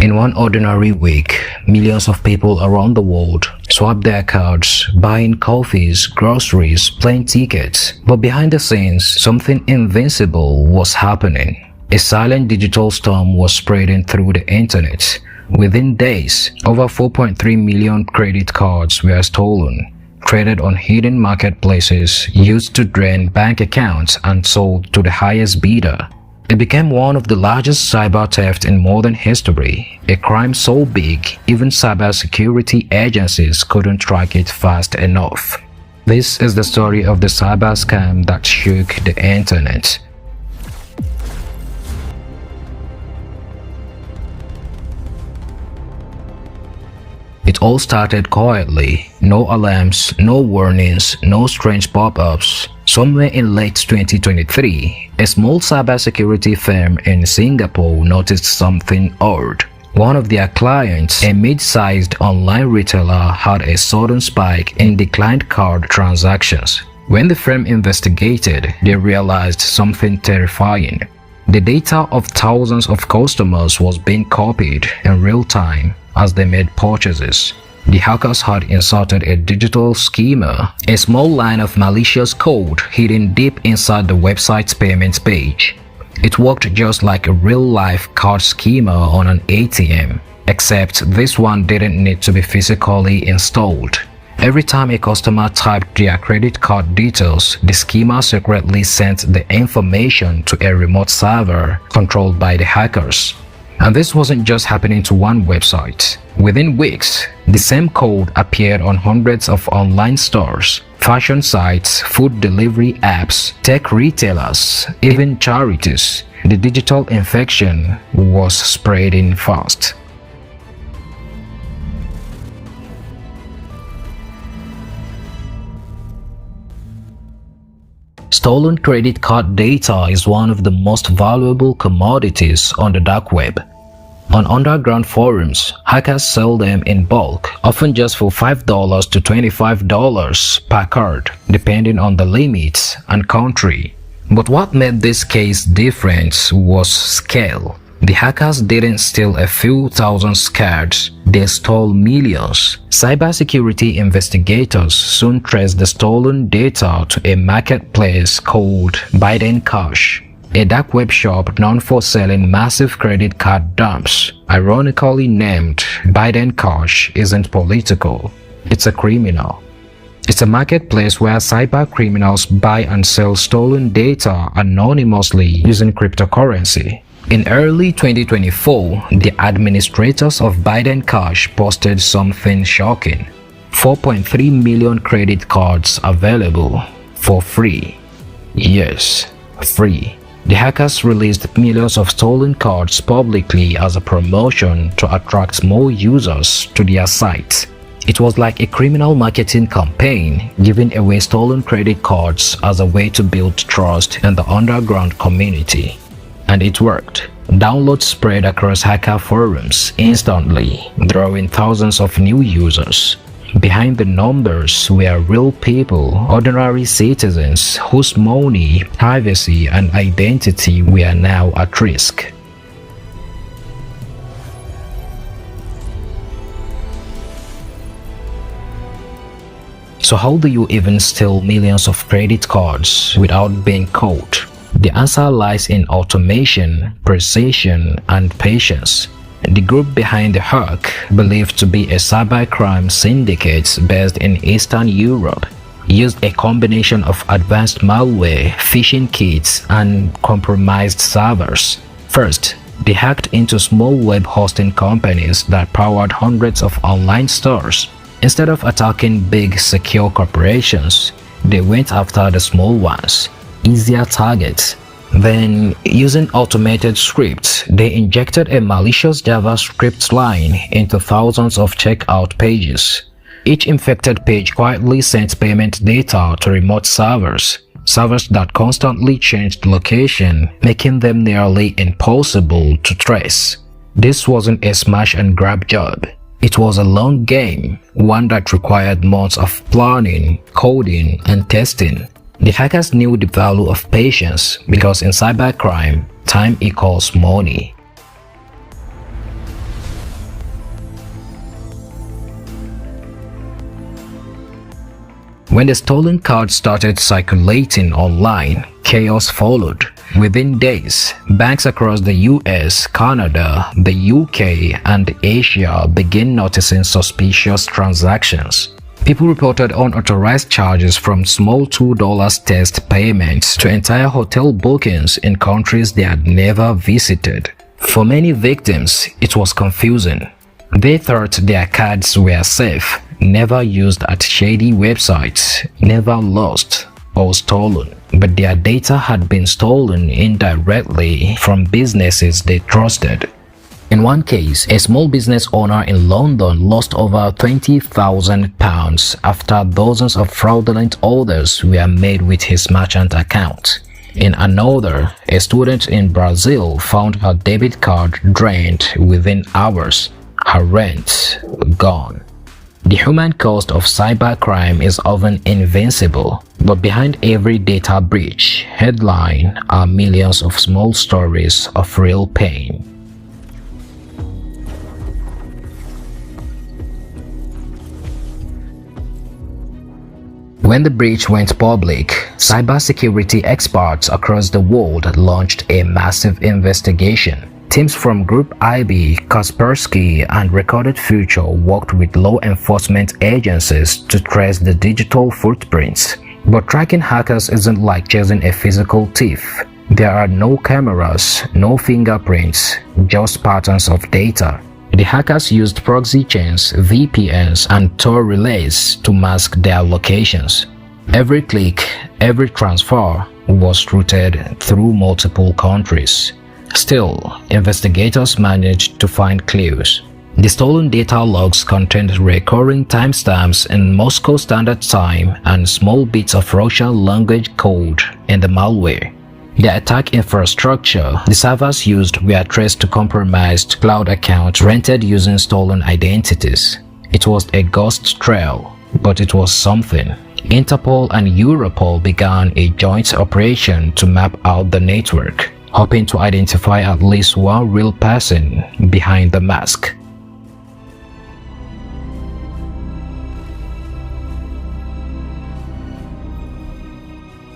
In one ordinary week, millions of people around the world swapped their cards, buying coffees, groceries, plane tickets. But behind the scenes, something invincible was happening. A silent digital storm was spreading through the internet. Within days, over 4.3 million credit cards were stolen, traded on hidden marketplaces, used to drain bank accounts, and sold to the highest bidder. It became one of the largest cyber thefts in modern history, a crime so big even cybersecurity agencies couldn't track it fast enough. This is the story of the cyber scam that shook the internet. It all started quietly. No alarms, no warnings, no strange pop-ups. Somewhere in late 2023, a small cybersecurity firm in Singapore noticed something odd. One of their clients, a mid-sized online retailer, had a sudden spike in declined card transactions. When the firm investigated, they realized something terrifying. The data of thousands of customers was being copied in real time as they made purchases. The hackers had inserted a digital schema, a small line of malicious code hidden deep inside the website's payment page. It worked just like a real-life card schema on an ATM, except this one didn't need to be physically installed. Every time a customer typed their credit card details, the schema secretly sent the information to a remote server controlled by the hackers. And this wasn't just happening to one website. Within weeks, the same code appeared on hundreds of online stores, fashion sites, food delivery apps, tech retailers, even charities. The digital infection was spreading fast. Stolen credit card data is one of the most valuable commodities on the dark web. On underground forums, hackers sell them in bulk, often just for $5 to $25 per card, depending on the limits and country. But what made this case different was scale. The hackers didn't steal a few thousand cards, they stole millions. Cybersecurity investigators soon traced the stolen data to a marketplace called Biden Cash, a dark web shop known for selling massive credit card dumps. Ironically named Biden Cash isn't political, it's a criminal. It's a marketplace where cyber criminals buy and sell stolen data anonymously using cryptocurrency. In early 2024, the administrators of Biden Cash posted something shocking. 4.3 million credit cards available for free. Yes, free. The hackers released millions of stolen cards publicly as a promotion to attract more users to their site. It was like a criminal marketing campaign, giving away stolen credit cards as a way to build trust in the underground community. And it worked. Downloads spread across hacker forums instantly, drawing thousands of new users. Behind the numbers were real people, ordinary citizens whose money, privacy, and identity were now at risk. So how do you even steal millions of credit cards without being caught? The answer lies in automation, precision, and patience. The group behind the hack, believed to be a cybercrime syndicate based in Eastern Europe, used a combination of advanced malware, phishing kits, and compromised servers. First, they hacked into small web hosting companies that powered hundreds of online stores. Instead of attacking big, secure corporations, they went after the small ones, easier targets. Then, using automated scripts, they injected a malicious JavaScript line into thousands of checkout pages. Each infected page quietly sent payment data to remote servers that constantly changed location, making them nearly impossible to trace. This wasn't a smash and grab job. It was a long game, one that required months of planning, coding, and testing. The hackers knew the value of patience because in cybercrime, time equals money. When the stolen cards started circulating online, chaos followed. Within days, banks across the US, Canada, the UK, and Asia began noticing suspicious transactions. People reported unauthorized charges from small $2 test payments to entire hotel bookings in countries they had never visited. For many victims, it was confusing. They thought their cards were safe, never used at shady websites, never lost or stolen. But their data had been stolen indirectly from businesses they trusted. In one case, a small business owner in London lost over £20,000 after dozens of fraudulent orders were made with his merchant account. In another, a student in Brazil found her debit card drained within hours, her rent gone. The human cost of cybercrime is often invincible, but behind every data breach headline are millions of small stories of real pain. When the breach went public, cybersecurity experts across the world launched a massive investigation. Teams from Group IB, Kaspersky, and Recorded Future worked with law enforcement agencies to trace the digital footprints. But tracking hackers isn't like chasing a physical thief. There are no cameras, no fingerprints, just patterns of data. The hackers used proxy chains, VPNs, and Tor relays to mask their locations. Every click, every transfer was routed through multiple countries. Still, investigators managed to find clues. The stolen data logs contained recurring timestamps in Moscow Standard Time and small bits of Russian language code in the malware. The attack infrastructure the servers used were traced to compromised cloud accounts rented using stolen identities. It was a ghost trail, but it was something. Interpol and Europol began a joint operation to map out the network, hoping to identify at least one real person behind the mask.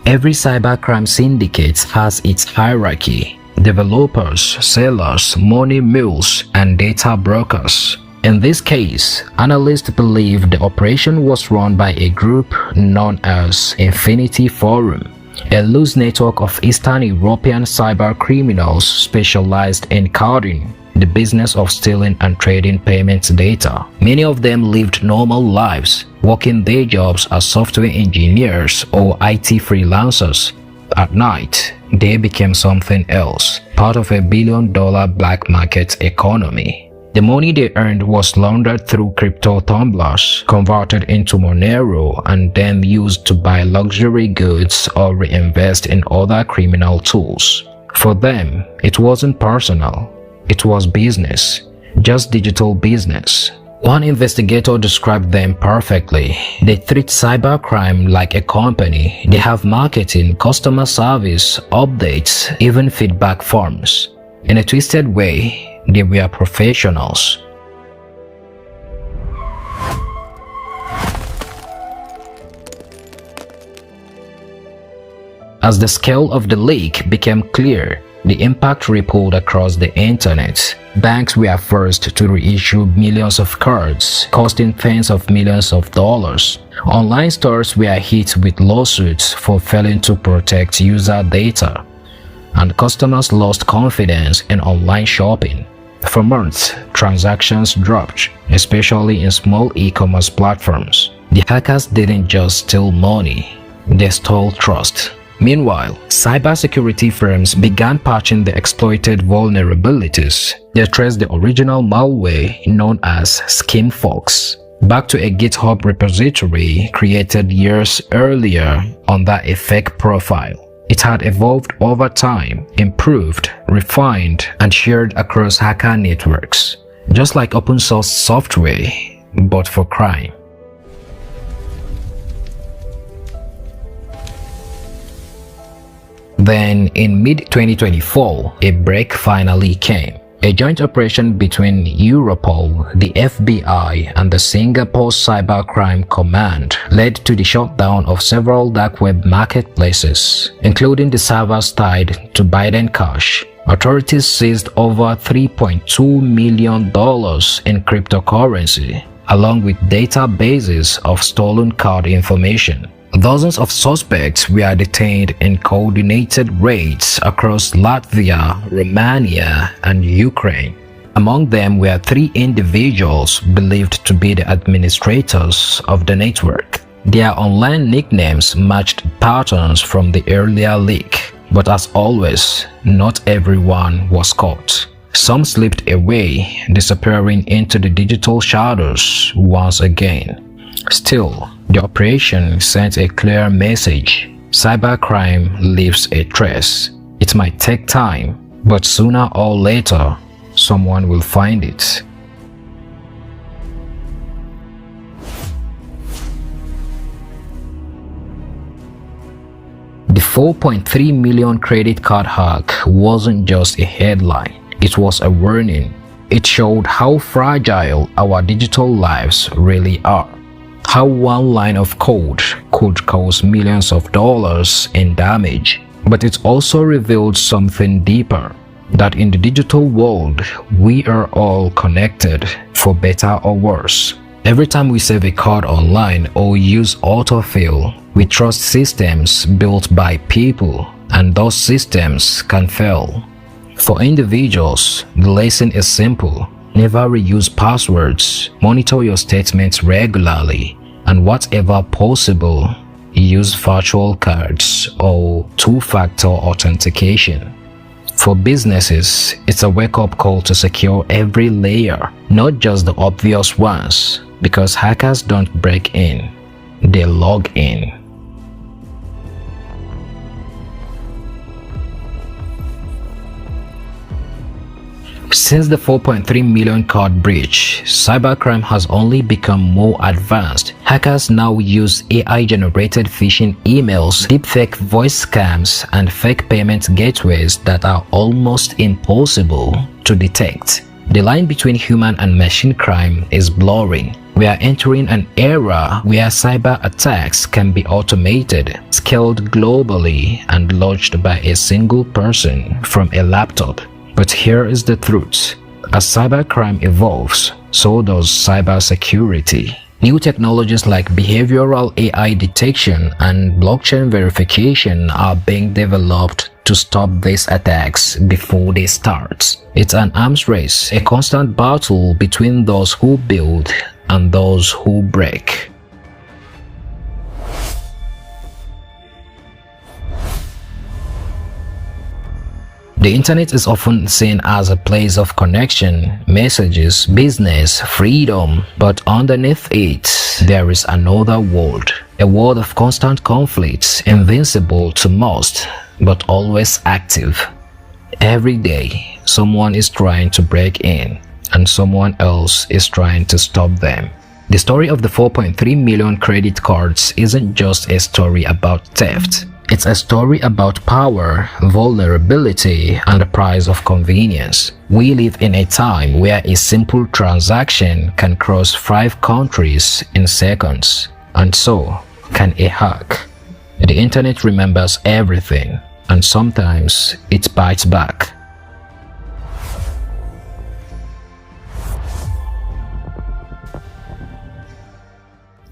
Every cybercrime syndicate has its hierarchy: developers, sellers, money mules, and data brokers. In this case, analysts believe the operation was run by a group known as Infinity Forum, a loose network of Eastern European cybercriminals specialized in coding, the business of stealing and trading payments data. Many of them lived normal lives, working their jobs as software engineers or IT freelancers. At night, they became something else, part of a billion-dollar black market economy. The money they earned was laundered through crypto tumblers, converted into Monero, and then used to buy luxury goods or reinvest in other criminal tools. For them, it wasn't personal. It was business, just digital business. One investigator described them perfectly. They treat cybercrime like a company. They have marketing, customer service, updates, even feedback forms. In a twisted way, they were professionals. As the scale of the leak became clear, the impact rippled across the internet. Banks were forced to reissue millions of cards, costing tens of millions of dollars. Online stores were hit with lawsuits for failing to protect user data, and customers lost confidence in online shopping. For months, transactions dropped, especially in small e-commerce platforms. The hackers didn't just steal money, they stole trust. Meanwhile, cybersecurity firms began patching the exploited vulnerabilities. They traced the original malware, known as SchemFox, back to a GitHub repository created years earlier under a fake profile. It had evolved over time, improved, refined, and shared across hacker networks, just like open source software, but for crime. Then, in mid-2024, a break finally came. A joint operation between Europol, the FBI, and the Singapore Cybercrime Command led to the shutdown of several dark web marketplaces, including the servers tied to Biden Cash. Authorities seized over $3.2 million in cryptocurrency, along with databases of stolen card information. Dozens of suspects were detained in coordinated raids across Latvia, Romania, and Ukraine. Among them were 3 individuals believed to be the administrators of the network. Their online nicknames matched patterns from the earlier leak, but as always, not everyone was caught. Some slipped away, disappearing into the digital shadows once again. Still, the operation sent a clear message. Cybercrime leaves a trace. It might take time, but sooner or later, someone will find it. The 4.3 million credit card hack wasn't just a headline, it was a warning. It showed how fragile our digital lives really are. How one line of code could cause millions of dollars in damage. But it also revealed something deeper, that in the digital world, we are all connected, for better or worse. Every time we save a card online or use autofill, we trust systems built by people, and those systems can fail. For individuals, the lesson is simple. Never reuse passwords, monitor your statements regularly, and whatever possible, use virtual cards or two-factor authentication. For businesses, it's a wake-up call to secure every layer, not just the obvious ones, because hackers don't break in, they log in. Since the 4.3 million card breach, cybercrime has only become more advanced. Hackers now use AI-generated phishing emails, deepfake voice scams, and fake payment gateways that are almost impossible to detect. The line between human and machine crime is blurring. We are entering an era where cyber attacks can be automated, scaled globally, and launched by a single person from a laptop. But here is the truth. As cybercrime evolves, so does cybersecurity. New technologies like behavioral AI detection and blockchain verification are being developed to stop these attacks before they start. It's an arms race, a constant battle between those who build and those who break. The internet is often seen as a place of connection, messages, business, freedom, but underneath it, there is another world. A world of constant conflicts, invincible to most, but always active. Every day, someone is trying to break in, and someone else is trying to stop them. The story of the 4.3 million credit cards isn't just a story about theft. It's a story about power, vulnerability, and the price of convenience. We live in a time where a simple transaction can cross 5 countries in seconds, and so can a hack. The internet remembers everything, and sometimes it bites back.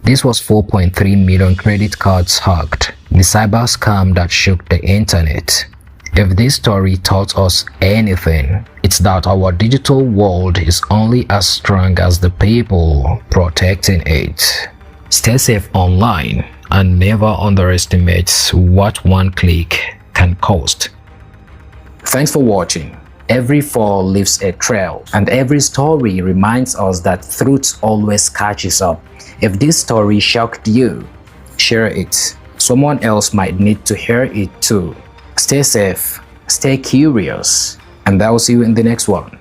This was 4.3 million credit cards hacked, the cyber scam that shook the internet. If this story taught us anything, it's that our digital world is only as strong as the people protecting it. Stay safe online and never underestimate what one click can cost. Thanks for watching. Every fall leaves a trail, and every story reminds us that truth always catches up. If this story shocked you, share it. Someone else might need to hear it too. Stay safe, stay curious, and I will see you in the next one.